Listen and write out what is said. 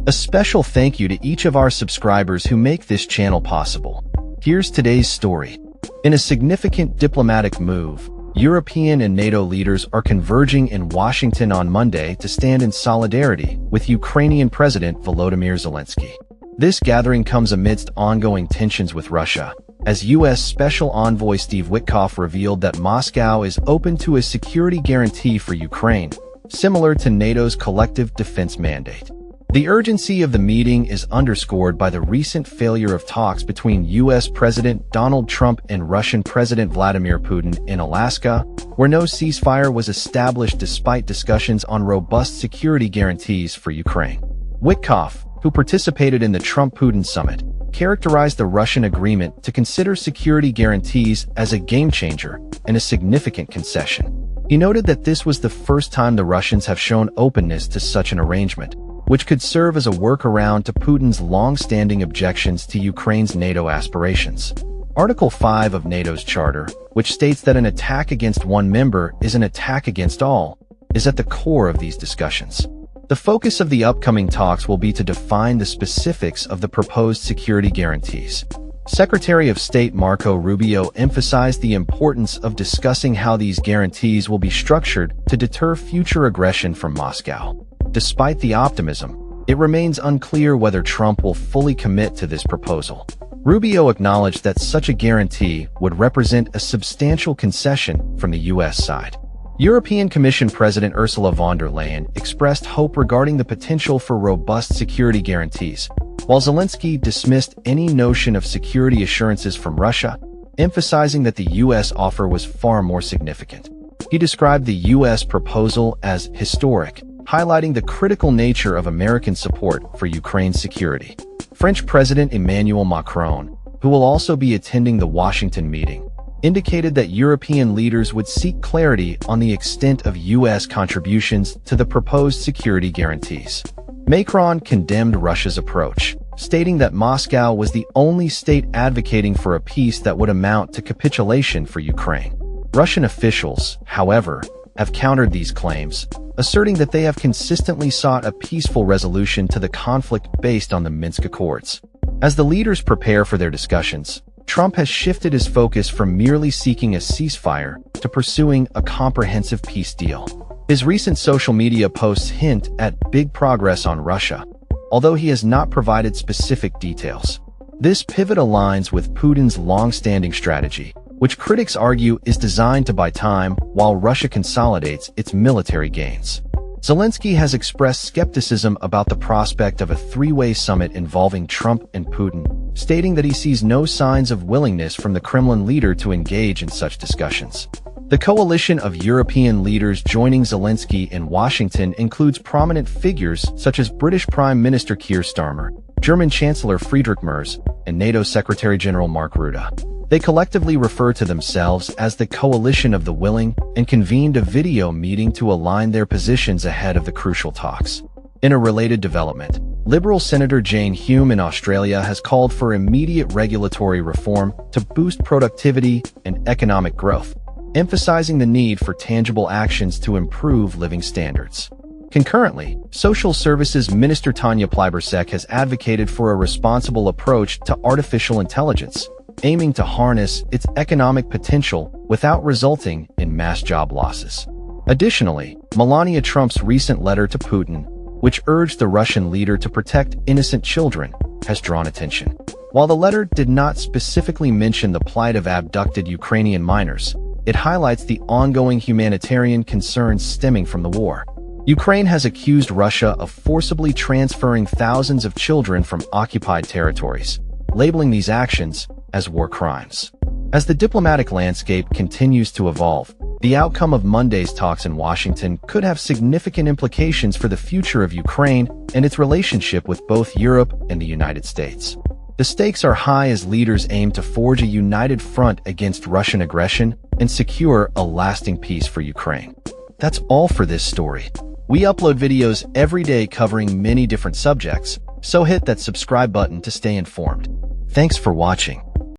A special thank you to each of our subscribers who make this channel possible. Here's today's story. In a significant diplomatic move, European and NATO leaders are converging in Washington on Monday to stand in solidarity with Ukrainian President Volodymyr Zelensky. This gathering comes amidst ongoing tensions with Russia, as U.S. Special Envoy Steve Witkoff revealed that Moscow is open to a security guarantee for Ukraine, similar to NATO's collective defense mandate. The urgency of the meeting is underscored by the recent failure of talks between U.S. President Donald Trump and Russian President Vladimir Putin in Alaska, where no ceasefire was established despite discussions on robust security guarantees for Ukraine. Witkoff, who participated in the Trump-Putin summit, characterized the Russian agreement to consider security guarantees as a game-changer and a significant concession. He noted that this was the first time the Russians have shown openness to such an arrangement, which could serve as a workaround to Putin's long-standing objections to Ukraine's NATO aspirations. Article 5 of NATO's charter, which states that an attack against one member is an attack against all, is at the core of these discussions. The focus of the upcoming talks will be to define the specifics of the proposed security guarantees. Secretary of State Marco Rubio emphasized the importance of discussing how these guarantees will be structured to deter future aggression from Moscow. Despite the optimism, it remains unclear whether Trump will fully commit to this proposal. Rubio acknowledged that such a guarantee would represent a substantial concession from the U.S. side. European Commission President Ursula von der Leyen expressed hope regarding the potential for robust security guarantees, while Zelensky dismissed any notion of security assurances from Russia, emphasizing that the U.S. offer was far more significant. He described the U.S. proposal as historic, highlighting the critical nature of American support for Ukraine's security. French President Emmanuel Macron, who will also be attending the Washington meeting, indicated that European leaders would seek clarity on the extent of U.S. contributions to the proposed security guarantees. Macron condemned Russia's approach, stating that Moscow was the only state advocating for a peace that would amount to capitulation for Ukraine. Russian officials, however, have countered these claims, asserting that they have consistently sought a peaceful resolution to the conflict based on the Minsk Accords. As the leaders prepare for their discussions, Trump has shifted his focus from merely seeking a ceasefire to pursuing a comprehensive peace deal. His recent social media posts hint at big progress on Russia, although he has not provided specific details. This pivot aligns with Putin's long-standing strategy, which critics argue is designed to buy time while Russia consolidates its military gains. Zelensky has expressed skepticism about the prospect of a three-way summit involving Trump and Putin, stating that he sees no signs of willingness from the Kremlin leader to engage in such discussions. The coalition of European leaders joining Zelensky in Washington includes prominent figures such as British Prime Minister Keir Starmer, German Chancellor Friedrich Merz, and NATO Secretary-General Mark Rutte. They collectively refer to themselves as the Coalition of the Willing and convened a video meeting to align their positions ahead of the crucial talks. In a related development, Liberal Senator Jane Hume in Australia has called for immediate regulatory reform to boost productivity and economic growth, emphasizing the need for tangible actions to improve living standards. Concurrently, Social Services Minister Tanya Plibersek has advocated for a responsible approach to artificial intelligence, aiming to harness its economic potential without resulting in mass job losses. Additionally, Melania Trump's recent letter to Putin, which urged the Russian leader to protect innocent children, has drawn attention. While the letter did not specifically mention the plight of abducted Ukrainian minors, it highlights the ongoing humanitarian concerns stemming from the war. Ukraine has accused Russia of forcibly transferring thousands of children from occupied territories, labeling these actions as war crimes. As the diplomatic landscape continues to evolve, the outcome of Monday's talks in Washington could have significant implications for the future of Ukraine and its relationship with both Europe and the United States. The stakes are high as leaders aim to forge a united front against Russian aggression and secure a lasting peace for Ukraine. That's all for this story. We upload videos every day covering many different subjects, so hit that subscribe button to stay informed. Thanks for watching.